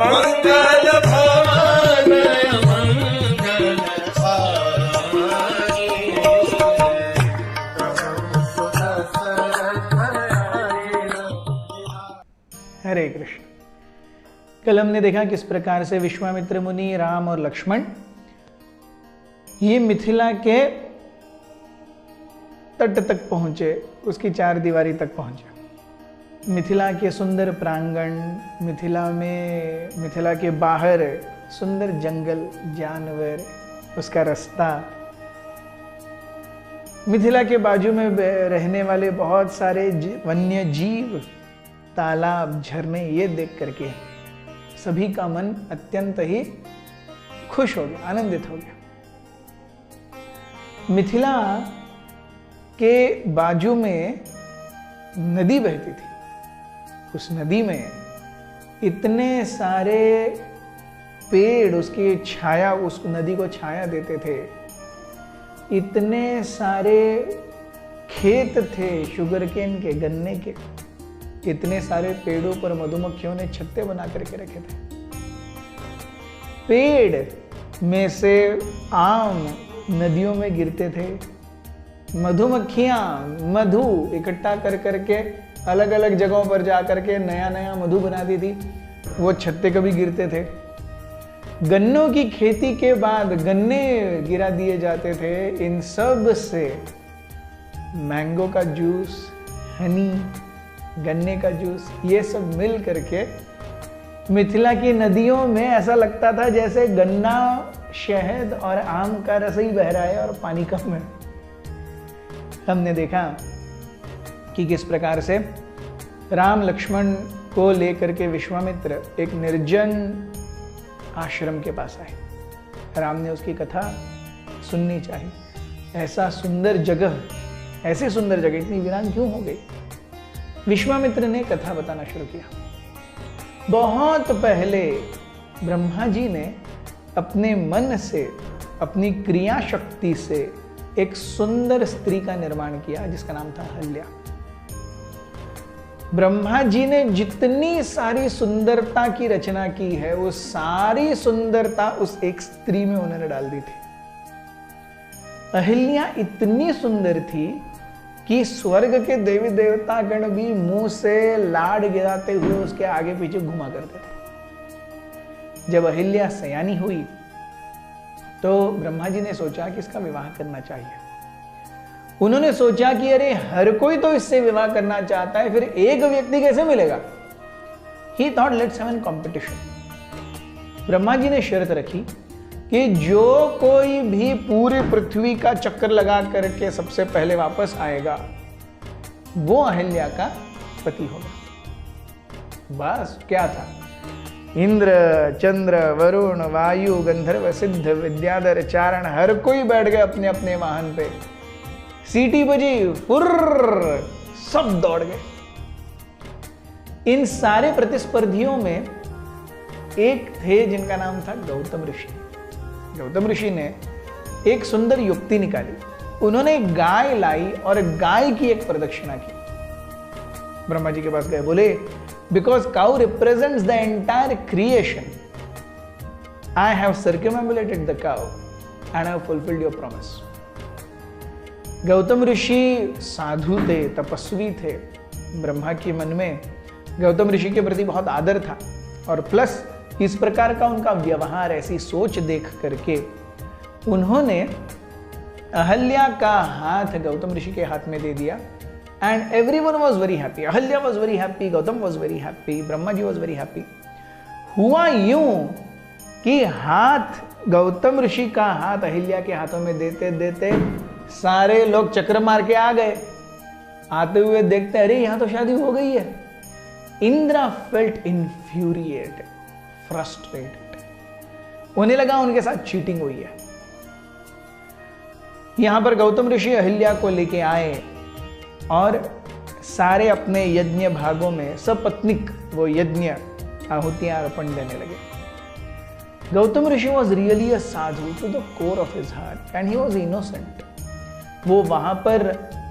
मंगल भवन हरे कृष्ण। कल हमने देखा किस प्रकार से विश्वामित्र मुनि, राम और लक्ष्मण ये मिथिला के तट तक पहुंचे, उसकी चार दीवारी तक पहुंचे। मिथिला के सुंदर प्रांगण, मिथिला के बाहर सुंदर जंगल, जानवर, उसका रास्ता, मिथिला के बाजू में रहने वाले बहुत सारे वन्य जीव, तालाब, झरने, ये देख करके सभी का मन अत्यंत ही खुश हो गया, आनंदित हो गया। मिथिला के बाजू में नदी बहती थी। उस नदी में इतने सारे पेड़ उसकी छाया, उस नदी को छाया देते थे। इतने सारे खेत थे शुगरकेन के, गन्ने के। इतने सारे पेड़ों पर मधुमक्खियों ने छत्ते बना करके रखे थे। पेड़ में से आम नदियों में गिरते थे। मधुमक्खियां मधु इकट्ठा कर करके अलग अलग जगहों पर जा करके नया नया मधु बनाती थी। वो छत्ते कभी गिरते थे। गन्नों की खेती के बाद गन्ने गिरा दिए जाते थे। इन सब से मैंगो का जूस, हनी, गन्ने का जूस, ये सब मिल करके मिथिला की नदियों में ऐसा लगता था जैसे गन्ना, शहद और आम का रस ही बह रहा है और पानी कम है। हमने देखा कि किस प्रकार से राम लक्ष्मण को लेकर के विश्वामित्र एक निर्जन आश्रम के पास आए। राम ने उसकी कथा सुननी चाहिए। ऐसा सुंदर जगह, ऐसी सुंदर जगह इतनी वीरान क्यों हो गई? विश्वामित्र ने कथा बताना शुरू किया। बहुत पहले ब्रह्मा जी ने अपने मन से, अपनी क्रिया शक्ति से एक सुंदर स्त्री का निर्माण किया जिसका नाम था अहल्या। ब्रह्मा जी ने जितनी सारी सुंदरता की रचना की है, वो सारी सुंदरता उस एक स्त्री में उन्होंने डाल दी थी। अहिल्या इतनी सुंदर थी कि स्वर्ग के देवी देवता गण भी मुंह से लाड गिराते हुए उसके आगे पीछे घुमा करते थे। जब अहिल्या सयानी हुई तो ब्रह्मा जी ने सोचा कि इसका विवाह करना चाहिए। उन्होंने सोचा कि अरे हर कोई तो इससे विवाह करना चाहता है, फिर एक व्यक्ति कैसे मिलेगा? He thought let's have a competition। Brahma ji ने शर्त रखी कि जो कोई भी पूरी पृथ्वी का चक्कर लगा करके सबसे पहले वापस आएगा वो अहिल्या का पति होगा। बस क्या था, इंद्र, चंद्र, वरुण, वायु, गंधर्व, सिद्ध, विद्याधर, चारण, हर कोई बैठ गए अपने अपने वाहन पे। सीटी बजी, फुर्र, सब दौड़ गए। इन सारे प्रतिस्पर्धियों में एक थे जिनका नाम था गौतम ऋषि। गौतम ऋषि ने एक सुंदर युक्ति निकाली। उन्होंने गाय लाई और गाय की एक प्रदक्षिणा की। ब्रह्मा जी के पास गए, बोले because cow represents the entire creation, I have circumambulated the cow and I have fulfilled your promise. Gautam ऋषि साधु थे, तपस्वी थे। ब्रह्मा के मन में गौतम ऋषि के प्रति बहुत आदर था और प्लस इस प्रकार का उनका व्यवहार, ऐसी सोच देख करके उन्होंने अहल्या का हाथ गौतम ऋषि के हाथ में दे दिया and everyone was very happy. Ahalya was very happy, Gautam was very happy, Brahma ji was very happy. हुआ यूं कि हाथ, गौतम ऋषि का हाथ अहिल्या के हाथों में देते देते सारे लोग चक्कर मार के आ गए। आते हुए देखते, अरे यहां तो शादी हो गई है। Indra felt infuriated, frustrated. उन्हें लगा उनके साथ चीटिंग हुई है। यहां पर गौतम ऋषि अहिल्या को लेके आए और सारे अपने यज्ञ भागों में सपत्निक वो यज्ञ आहुतियां अर्पण देने लगे। Gautam rishi was really a sadhu to the core of his heart and he was innocent. वो वहां पर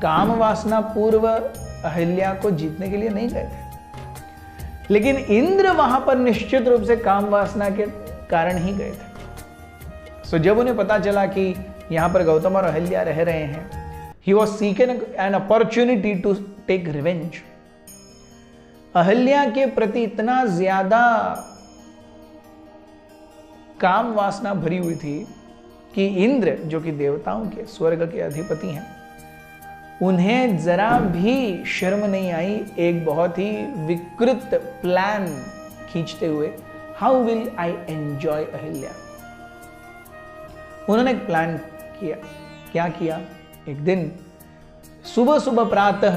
काम वासना पूर्व अहिल्या को जीतने के लिए नहीं गए थे। लेकिन इंद्र वहां पर निश्चित रूप से काम वासना के कारण ही गए थे। सो जब उन्हें पता चला कि यहां पर गौतम और अहिल्या रह रहे हैं, he was seeking an opportunity to take revenge। Ahilya के प्रति इतना ज्यादा काम वासना भरी हुई थी कि इंद्र, जो कि देवताओं के स्वर्ग के अधिपति हैं, उन्हें जरा भी शर्म नहीं आई एक बहुत ही विकृत प्लान खींचते हुए, how will I enjoy Ahilya. उन्होंने एक प्लान किया। क्या किया? एक दिन सुबह सुबह प्रातः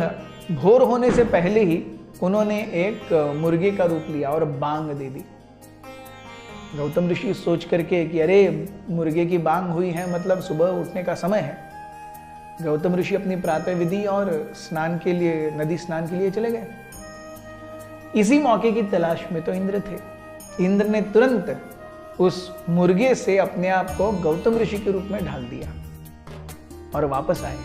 भोर होने से पहले ही उन्होंने एक मुर्गे का रूप लिया और बांग दे दी। गौतम ऋषि सोच करके कि अरे मुर्गे की बांग हुई है, मतलब सुबह उठने का समय है। गौतम ऋषि अपनी प्रातः विधि और स्नान के लिए, नदी स्नान के लिए चले गए। इसी मौके की तलाश में तो इंद्र थे। इंद्र ने तुरंत उस मुर्गे से अपने आप को गौतम ऋषि के रूप में ढाल दिया और वापस आए।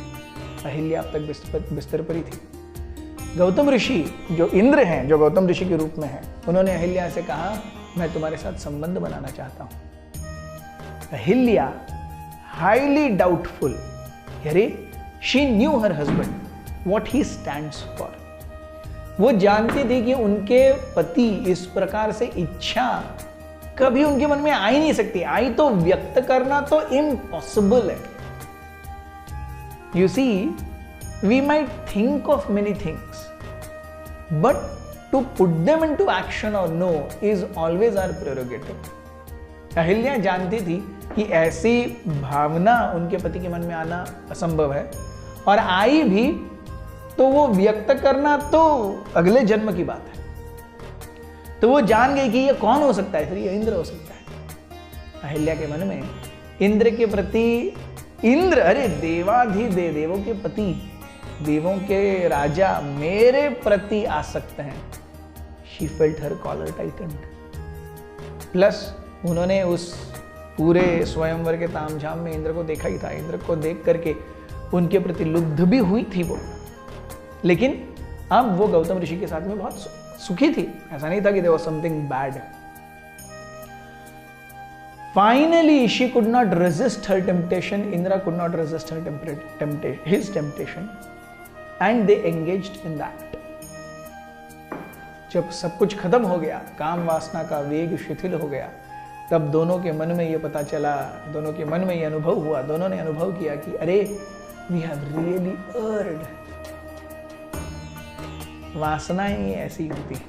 अहिल्या अब तक बिस्तर पर ही थी। गौतम ऋषि, जो इंद्र हैं, जो गौतम ऋषि के रूप में हैं, उन्होंने अहिल्या से कहा, मैं तुम्हारे साथ संबंध बनाना चाहता हूं। अहिल्या हाईली डाउटफुल, अरे she knew her husband what he stands for. वो जानती थी कि उनके पति इस प्रकार से इच्छा कभी उनके मन में आ ही नहीं सकती। आई तो व्यक्त करना तो इम्पॉसिबल है। You see, we might think of many things, but to put them into action or no is always our prerogative। Ahilya जानती थी कि ऐसी भावना उनके पति के मन में आना असंभव है, और आई भी तो वो व्यक्त करना तो अगले जन्म की बात है। तो वो जान गई कि ये कौन हो सकता है, फिर ये इंद्र हो सकता है। अहिल्या के मन में इंद्र के प्रति, इंद्र, अरे देवाधिदेव, देवों के पति, देवों के राजा मेरे प्रति आसक्त हैं। She felt her collar tightened. Plus उन्होंने उस पूरे स्वयंवर के तामझाम में इंद्र को देखा ही था। इंद्र को देख करके उनके प्रति लुब्ध भी हुई थी वो, लेकिन अब वो गौतम ऋषि के साथ में बहुत सुखी थी। ऐसा नहीं था कि there was something bad. Finally, she could not resist her temptation. Indra could not resist her his temptation, and they engaged in that. जब सब कुछ खत्म हो गया, काम वासना का वेग शिथिल हो गया, तब दोनों के मन में ये पता चला, दोनों के मन में ये अनुभव हुआ, दोनों ने अनुभव किया कि अरे we have really erred। वासनाएं ऐसी होती हैं,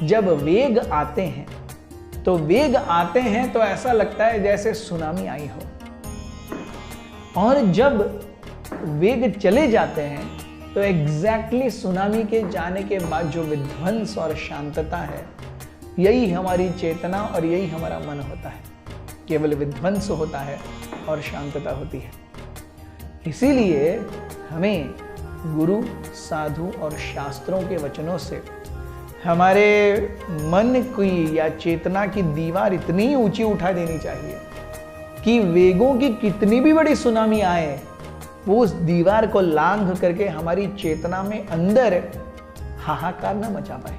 जब वेग आते हैं तो वेग आते हैं तो ऐसा लगता है जैसे सुनामी आई हो, और जब वेग चले जाते हैं तो एग्जैक्टली सुनामी के जाने के बाद जो विध्वंस और शांतता है, यही हमारी चेतना और यही हमारा मन होता है। केवल विध्वंस होता है और शांतता होती है। इसीलिए हमें गुरु, साधु और शास्त्रों के वचनों से हमारे मन की या चेतना की दीवार इतनी ऊंची उठा देनी चाहिए कि वेगों की कितनी भी बड़ी सुनामी आए, वो उस दीवार को लांघ करके हमारी चेतना में अंदर हाहाकार न मचा पाए।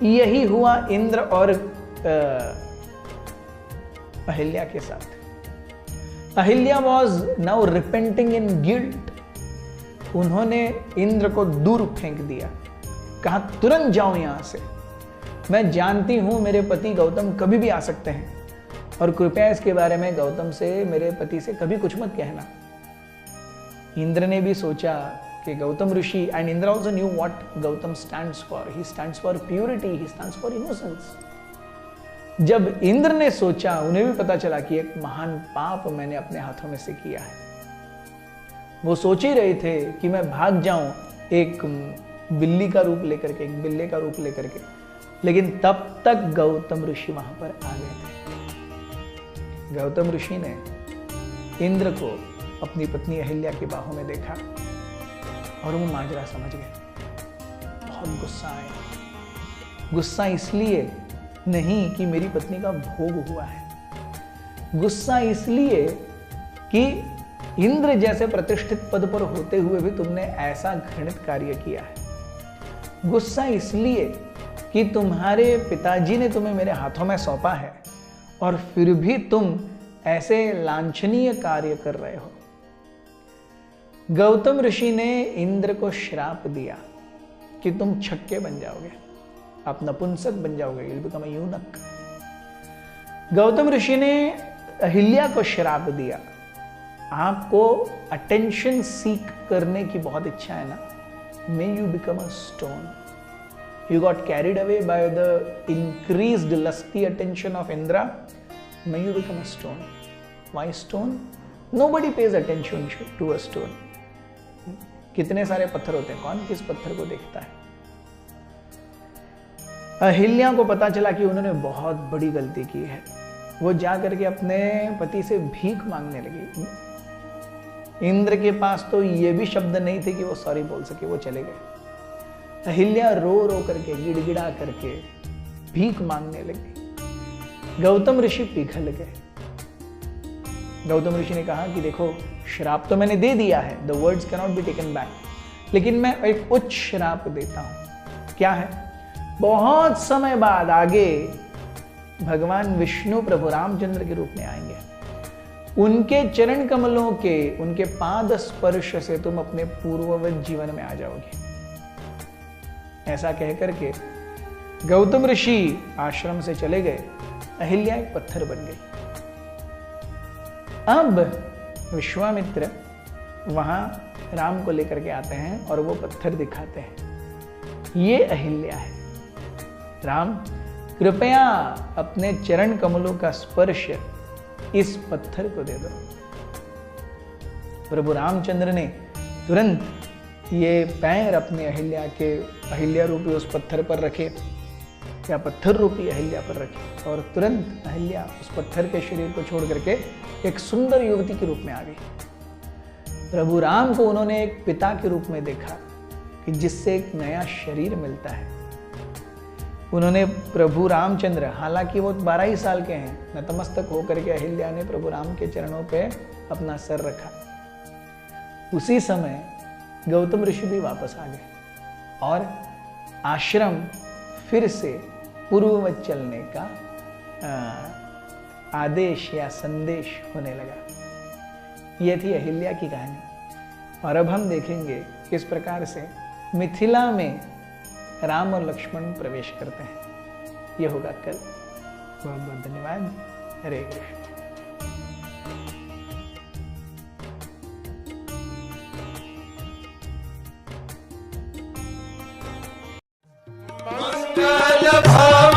यही हुआ इंद्र और अहिल्या के साथ। Ahilya was now repenting in guilt. उन्होंने इंद्र को दूर फेंक दिया, कहा तुरंत जाओ यहां से। मैं जानती हूं मेरे पति गौतम कभी भी आ सकते हैं, और कृपया इसके बारे में गौतम से, मेरे पति से कभी कुछ मत कहना। इंद्र ने भी सोचा कि गौतम ऋषि, and Indra also knew what Gautam stands for. He stands for purity, he stands for innocence. जब इंद्र ने सोचा, उन्हें भी पता चला कि एक महान पाप मैंने अपने हाथों में से किया है। वो सोच ही रहे थे कि मैं भाग जाऊं एक बिल्ली का रूप लेकर के, एक बिल्ले का रूप लेकर के, लेकिन तब तक गौतम ऋषि वहां पर आ गए थे। गौतम ऋषि ने इंद्र को अपनी पत्नी अहिल्या की बाहों में देखा और वो माजरा समझ गए। बहुत गुस्सा आया। गुस्सा इसलिए नहीं कि मेरी पत्नी का भोग हुआ है, गुस्सा इसलिए कि इंद्र जैसे प्रतिष्ठित पद पर होते हुए भी तुमने ऐसा घृणित कार्य किया है। गुस्सा इसलिए कि तुम्हारे पिताजी ने तुम्हें मेरे हाथों में सौंपा है और फिर भी तुम ऐसे लांछनीय कार्य कर रहे हो। गौतम ऋषि ने इंद्र को श्राप दिया कि तुम छक्के बन जाओगे, आप नपुंसक बन जाओगे, you'll become a eunuch। Gautam ऋषि ने अहिल्या को श्राप दिया, आपको अटेंशन सीक करने की बहुत इच्छा है ना, may you become a stone। You got carried away by the increased lusty attention of Indra, may you become a stone। Why stone? Nobody pays attention to a stone। कितने सारे पत्थर होते हैं, कौन किस पत्थर को देखता है। अहिल्या को पता चला कि उन्होंने बहुत बड़ी गलती की है, वो जा करके अपने पति से भीख मांगने लगी। इंद्र के पास तो ये भी शब्द नहीं थे कि वो सॉरी बोल सके, वो चले गए। अहिल्या रो रो करके, गिड़गिड़ा करके भीख मांगने लगी। गौतम ऋषि पिघल गए। गौतम ऋषि ने कहा कि देखो, श्राप तो मैंने दे दिया है, the words can not be taken back, लेकिन मैं एक उच्च श्राप देता हूं। क्या है? बहुत समय बाद आगे भगवान विष्णु प्रभु रामचंद्र के रूप में आएंगे, उनके चरण कमलों के, उनके पाद स्पर्श से तुम अपने पूर्ववत जीवन में आ जाओगे। ऐसा कहकर के गौतम ऋषि आश्रम से चले गए। अहिल्या एक पत्थर बन गई। अब विश्वामित्र वहां राम को लेकर के आते हैं और वो पत्थर दिखाते हैं, ये अहिल्या है। राम, कृपया अपने चरण कमलों का स्पर्श इस पत्थर को दे दो। प्रभु रामचंद्र ने तुरंत ये पैर अपने अहिल्या रूपी उस पत्थर पर रखे, या पत्थर रूपी अहिल्या पर रखे, और तुरंत अहिल्या उस पत्थर के शरीर को छोड़ करके एक सुंदर युवती के रूप में आ गई। प्रभु राम को उन्होंने एक पिता के रूप में देखा कि जिससे एक नया शरीर मिलता है। उन्होंने प्रभु रामचंद्र, हालांकि वो 12 ही साल के हैं, नतमस्तक होकर के अहिल्या ने प्रभु राम के चरणों पे अपना सर रखा। उसी समय गौतम ऋषि भी वापस आ गए और आश्रम फिर से पूर्ववत चलने का आदेश या संदेश होने लगा। यह थी अहिल्या की कहानी। और अब हम देखेंगे किस प्रकार से मिथिला में राम और लक्ष्मण प्रवेश करते हैं। यह होगा कल। बहुत बहुत धन्यवाद। हरे कृष्ण। मंगल भाव